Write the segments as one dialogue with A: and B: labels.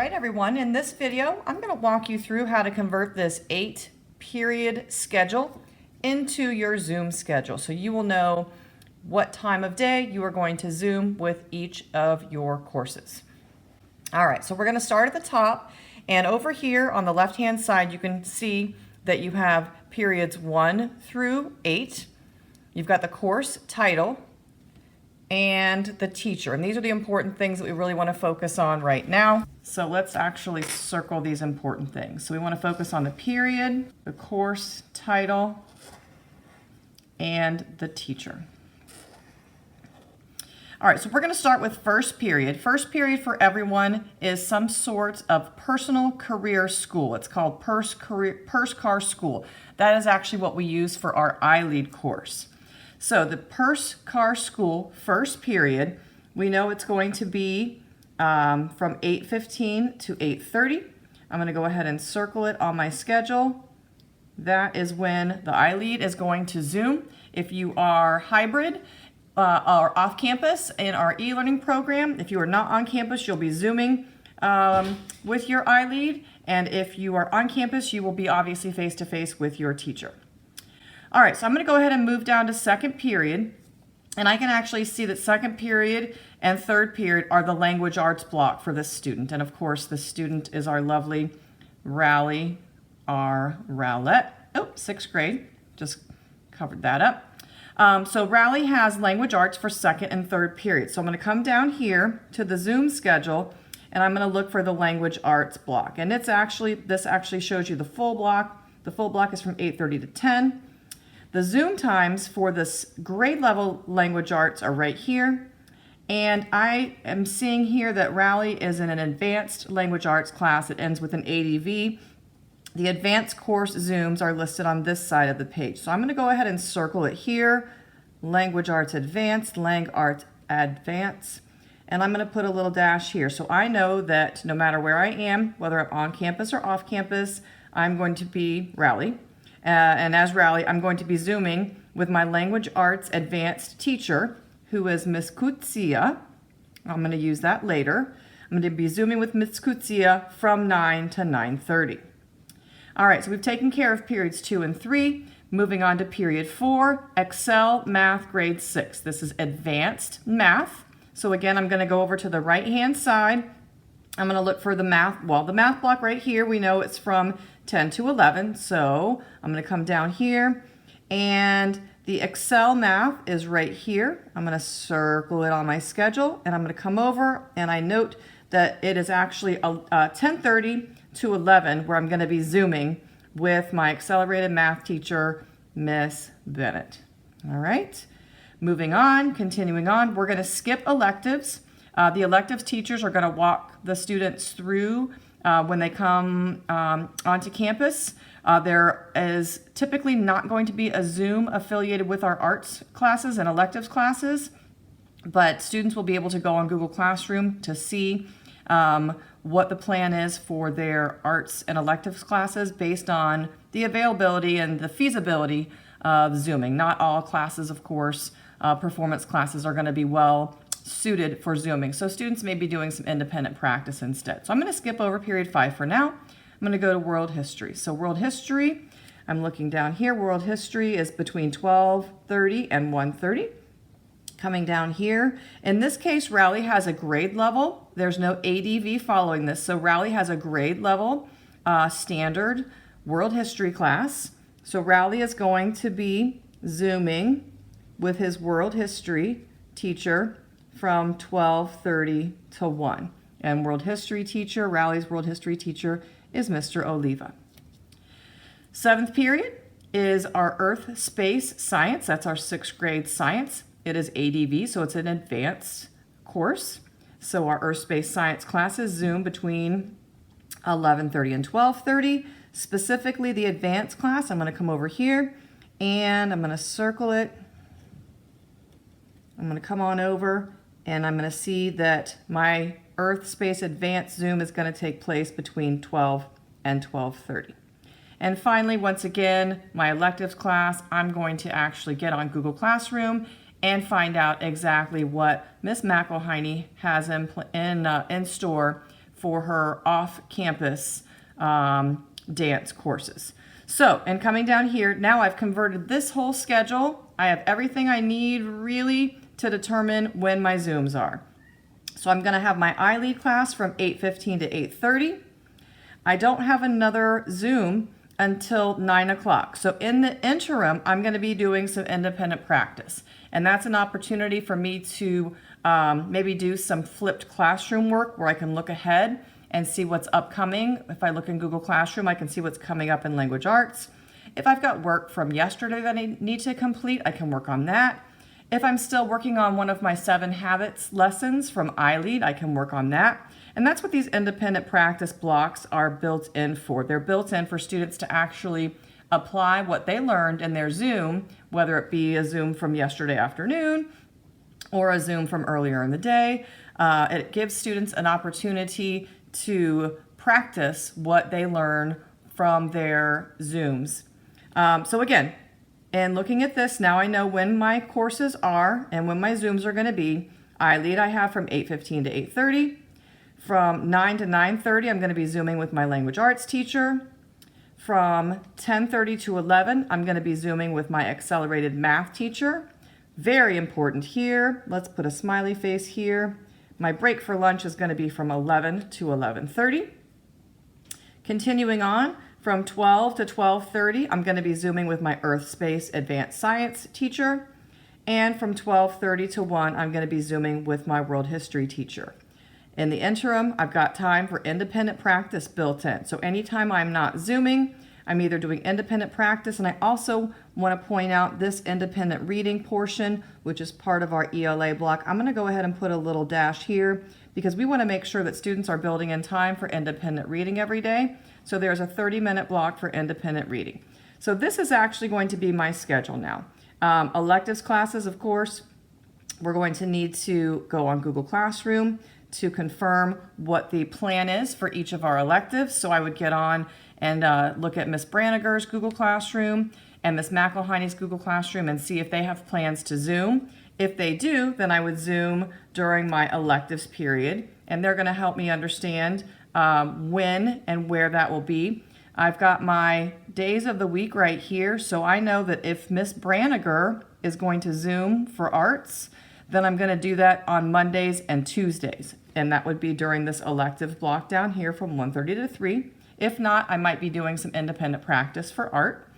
A: right, everyone, in this video, I'm going to walk you through how to convert this 8-period schedule into your Zoom schedule. So you will know what time of day you are going to Zoom with each of your courses. All right, so we're going to start at the top, and over here on the left-hand side, you can see that you have periods 1 through 8. You've got the course title and the teacher, and these are the important things that we really want to focus on right now. So let's actually circle these important things. So we want to focus on the period, the course title, and the teacher. All right, so we're going to start with first period. First period for everyone is some sort of personal career school. It's called Purse Car School. That is actually what we use for our iLead course. So the Purse Car School first period, we know it's going to be from 8:15 to 8:30. I'm going to go ahead and circle it on my schedule. That is when the iLead is going to Zoom. If you are hybrid or off campus in our e-learning program, if you are not on campus, you'll be Zooming with your iLead. And if you are on campus, you will be obviously face-to-face with your teacher. All right, so I'm going to go ahead and move down to second period, and I can actually see that second period and third period are the language arts block for this student. And of course, the student is our lovely Rowlett. Oh, 6th grade, just covered that up. So Rowlett has language arts for second and third period. So I'm going to come down here to the Zoom schedule, and I'm going to look for the language arts block. And this actually shows you the full block. The full block is from 8:30 to 10. The Zoom times for this grade level language arts are right here. And I am seeing here that Rowlett is in an advanced language arts class. It ends with an ADV. The advanced course Zooms are listed on this side of the page. So I'm going to go ahead and circle it here. Language arts advanced, lang arts advanced. And I'm going to put a little dash here. So I know that no matter where I am, whether I'm on campus or off campus, I'm going to be Rowlett. And as Rowlett, I'm going to be Zooming with my language arts advanced teacher, who is Miss Kutsia. I'm going to use that later. I'm going to be Zooming with Miss Kutsia from 9 to 9:30. All right, so we've taken care of periods 2 and 3. Moving on to period 4, Excel Math Grade 6. This is advanced math. So again, I'm going to go over to the right-hand side. I'm going to look for the math. Well, the math block right here, we know it's from 10 to 11. So I'm going to come down here, and the Excel math is right here. I'm going to circle it on my schedule, and I'm going to come over, and I note that it is actually 10:30 to 11 where I'm going to be Zooming with my accelerated math teacher, Miss Bennett. All right, moving on, continuing on, we're going to skip electives. The electives teachers are going to walk the students through when they come onto campus. There is typically not going to be a Zoom affiliated with our arts classes and electives classes, but students will be able to go on Google Classroom to see what the plan is for their arts and electives classes based on the availability and the feasibility of Zooming. Not all classes, of course, performance classes are going to be well suited for Zooming. So students may be doing some independent practice instead. So I'm going to skip over period 5 for now. I'm going to go to world history. So world history, I'm looking down here. World history is between 12:30 and 1:30. Coming down here, in this case, Rowlett has a grade level. There's no ADV following this. So Rowlett has a grade level standard world history class. So Rowlett is going to be Zooming with his world history teacher from 12:30 to 1. And world history teacher, Rowlett's world history teacher is Mr. Oliva. 7th period is our Earth Space Science. That's our 6th grade science. It is ADV, so it's an advanced course. So our Earth Space Science classes Zoom between 11:30 and 12:30. Specifically the advanced class, I'm going to come over here and I'm going to circle it. I'm going to come on over, and I'm going to see that my Earth Space Advanced Zoom is going to take place between 12 and 12:30. And finally, once again, my electives class, I'm going to actually get on Google Classroom and find out exactly what Miss McElhiney has in store for her off-campus dance courses. So, and coming down here, now I've converted this whole schedule. I have everything I need really to determine when my Zooms are. So I'm going to have my iLead class from 8:15 to 8:30. I don't have another Zoom until 9 o'clock. So in the interim, I'm going to be doing some independent practice. And that's an opportunity for me to maybe do some flipped classroom work where I can look ahead and see what's upcoming. If I look in Google Classroom, I can see what's coming up in language arts. If I've got work from yesterday that I need to complete, I can work on that. If I'm still working on one of my 7 habits lessons from iLead, I can work on that. And that's what these independent practice blocks are built in for. They're built in for students to actually apply what they learned in their Zoom, whether it be a Zoom from yesterday afternoon or a Zoom from earlier in the day. It gives students an opportunity to practice what they learn from their Zooms. So again, and looking at this, now I know when my courses are and when my Zooms are going to be. iLead I have from 8:15 to 8:30. From 9 to 9:30, I'm going to be Zooming with my language arts teacher. From 10:30 to 11, I'm going to be Zooming with my accelerated math teacher. Very important here. Let's put a smiley face here. My break for lunch is going to be from 11 to 11:30. Continuing on, from 12 to 12:30, I'm going to be Zooming with my Earth Space Advanced Science teacher. And from 12:30 to 1, I'm going to be Zooming with my World History teacher. In the interim, I've got time for independent practice built in. So anytime I'm not Zooming, I'm either doing independent practice, and I also want to point out this independent reading portion, which is part of our ELA block. I'm going to go ahead and put a little dash here because we want to make sure that students are building in time for independent reading every day. So there's a 30-minute block for independent reading. So this is actually going to be my schedule now. Electives classes, of course, we're going to need to go on Google Classroom to confirm what the plan is for each of our electives. So I would get on and look at Miss Braniger's Google Classroom and Miss McElhaney's Google Classroom and see if they have plans to Zoom. If they do, then I would Zoom during my electives period, and they're going to help me understand when and where that will be. I've got my days of the week right here, so I know that if Miss Braniger is going to Zoom for arts, then I'm going to do that on Mondays and Tuesdays, and that would be during this elective block down here from 1:30 to 3. If not, I might be doing some independent practice for art.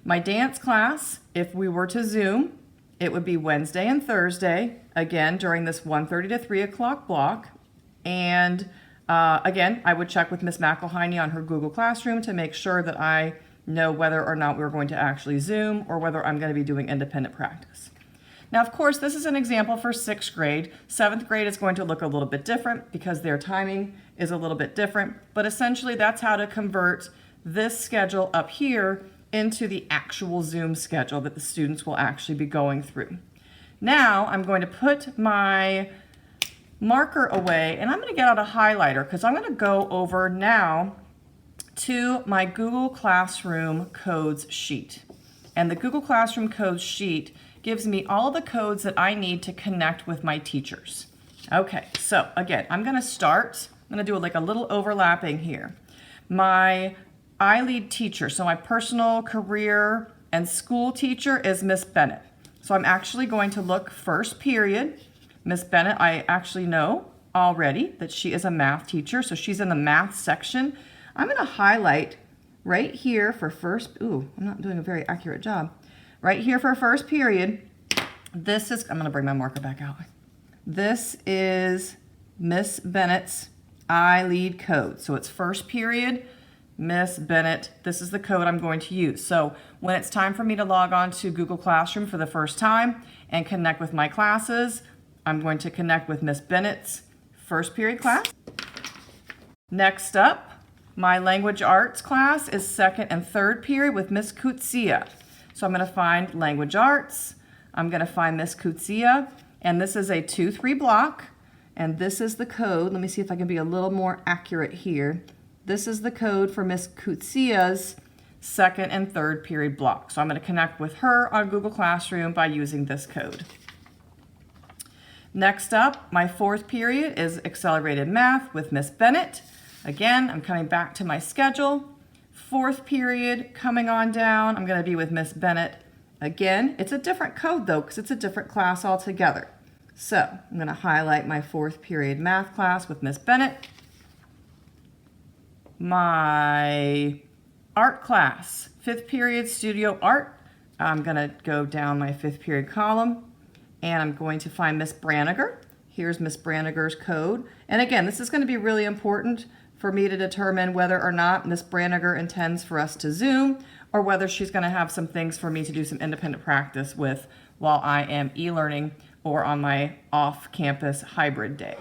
A: My dance class, if we were to Zoom, it would be Wednesday and Thursday, again, during this 1:30 to 3 o'clock block. And again, I would check with Miss McElhaney on her Google Classroom to make sure that I know whether or not we're going to actually Zoom or whether I'm going to be doing independent practice. Now, of course, this is an example for 6th grade. 7th grade is going to look a little bit different because their timing is a little bit different. But essentially, that's how to convert this schedule up here into the actual Zoom schedule that the students will actually be going through. Now, I'm going to put my marker away, and I'm going to get out a highlighter because I'm going to go over now to my Google Classroom codes sheet. And the Google Classroom codes sheet gives me all the codes that I need to connect with my teachers. Okay, so again, I'm going to do like a little overlapping here. My iLead teacher, so my personal career and school teacher is Miss Bennett. So I'm actually going to look first period. Miss Bennett, I actually know already that she is a math teacher, so she's in the math section. I'm going to highlight right here for first, I'm not doing a very accurate job. Right here for first period, I'm going to bring my marker back out. This is Miss Bennett's iLead code. So it's first period, Miss Bennett, this is the code I'm going to use. So when it's time for me to log on to Google Classroom for the first time and connect with my classes, I'm going to connect with Miss Bennett's first period class. Next up, my language arts class is second and third period with Miss Kutsia. So I'm going to find language arts. I'm going to find Miss Kutsia, and this is a 2-3 block, and this is the code. Let me see if I can be a little more accurate here. This is the code for Miss Kutsia's second and third period block. So I'm going to connect with her on Google Classroom by using this code. Next up, my fourth period is Accelerated Math with Miss Bennett. Again, I'm coming back to my schedule. Fourth period, coming on down, I'm going to be with Miss Bennett. Again, it's a different code though, because it's a different class altogether. So I'm going to highlight my fourth period math class with Miss Bennett. My art class, fifth period studio art. I'm going to go down my fifth period column and I'm going to find Miss Braniger. Here's Miss Braniger's code. And again, this is going to be really important for me to determine whether or not Miss Braniger intends for us to Zoom or whether she's going to have some things for me to do some independent practice with while I am e-learning or on my off-campus hybrid day.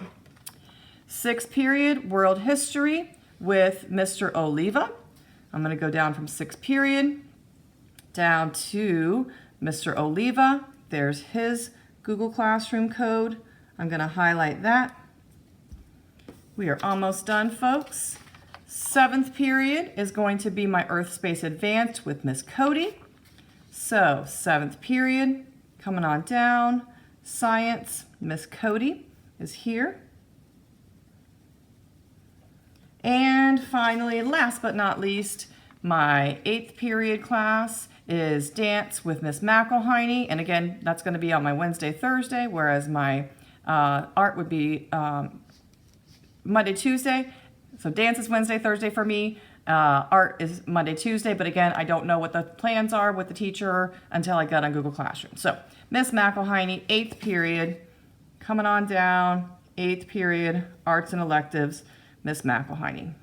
A: Sixth period, World History with Mr. Oliva. I'm going to go down from sixth period down to Mr. Oliva. There's his Google Classroom code. I'm going to highlight that. We are almost done, folks. Seventh period is going to be my Earth Space Advanced with Miss Cody. So, seventh period, coming on down. Science, Miss Cody is here. And finally, last but not least, my eighth period class is Dance with Miss McElhiney. And again, that's going to be on my Wednesday, Thursday, whereas my art would be Monday, Tuesday. So dance is Wednesday, Thursday for me. Art is Monday, Tuesday. But again, I don't know what the plans are with the teacher until I get on Google Classroom. So Miss McElhiney, eighth period, coming on down, eighth period, arts and electives, Miss McElhiney.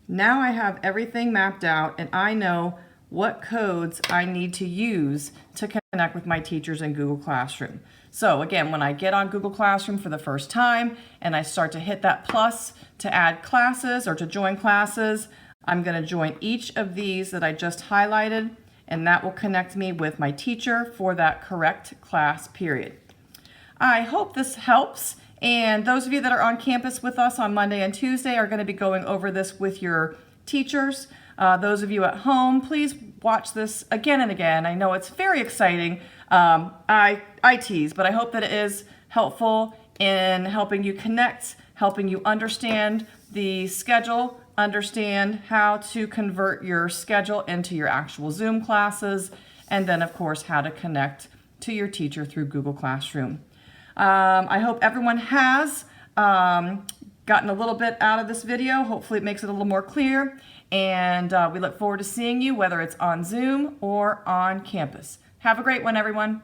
A: Now I have everything mapped out and I know what codes I need to use to connect with my teachers in Google Classroom. So again, when I get on Google Classroom for the first time and I start to hit that plus to add classes or to join classes, I'm going to join each of these that I just highlighted, and that will connect me with my teacher for that correct class period. I hope this helps. And those of you that are on campus with us on Monday and Tuesday are going to be going over this with your teachers. Those of you at home, please watch this again and again. I know it's very exciting. I tease, but I hope that it is helpful in helping you connect, helping you understand the schedule, understand how to convert your schedule into your actual Zoom classes, and then of course how to connect to your teacher through Google Classroom. I hope everyone has gotten a little bit out of this video. Hopefully it makes it a little more clear. And we look forward to seeing you, whether it's on Zoom or on campus. Have a great one, everyone.